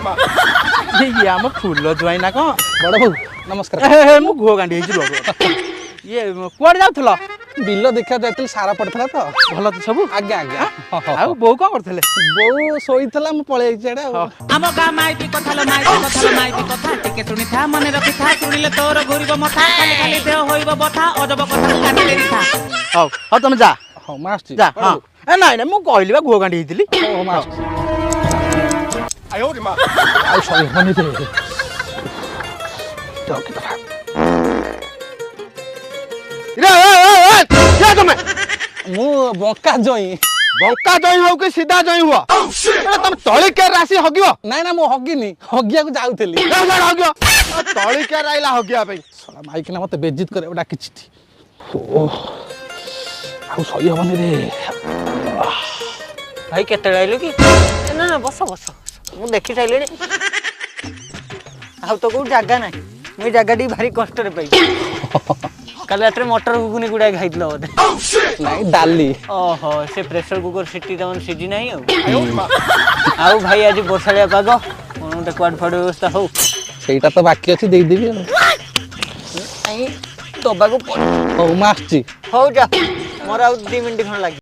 ये आम फूल जुआई ना कौन बड़ बोऊ नमस्कार मु घुଅ गांडी ये कुआड़े जाउथलो बिल देखा जाइतिल सारा पड़थला तो भल तो सब आज्ञा आज्ञा आउ बो कौन करथले बोऊ सोईथला मु पळे आइछेडा आम गा माइपी माइपी कथा टिके सुनी था मने रखी था सुनिले तोर घुरिबो मथा खाली खाली देह होइबो बथा अजब कथा काटिले रिथा हौ हौ तुम जा हो मास्टर जा हां ए नाइ नाइ मु कहली बा घुओ गांडी हितली हो मास्टर आई सॉरी होनी दे तो की तरह रे क्या तुम मु बंका जोई बंका जई हो कि सीधा जई हुआ अरे तुम तळी के राशि हगियो नाइ ना मु हगिनी हगिया को जाउथली ए लड़ हगियो तळी के राइला हगिया भाई साला माइक ना मते बेइज्जत करे डाकिछि ओ आउ सही होनी रे भाई केते आइलो कि ना ना बस बस मु देखि साइलेनी आउ तो को जागा ना मैं जागा डी भारी कष्ट रे पाई कल रात मटर घुगुनी गुडा खाइतलो बोधे नाइ डाली ओहो से प्रेशर कुकर सिटी तमन सिजी नाही आउ भाई आज बरसालिया पाग ओनते क्वाड फड व्यवस्था हो सेटा तो बाकी अछि देई देबी आई दबा को हो मास्टर हो जा मोर आउ 2 मिनिट खन लागी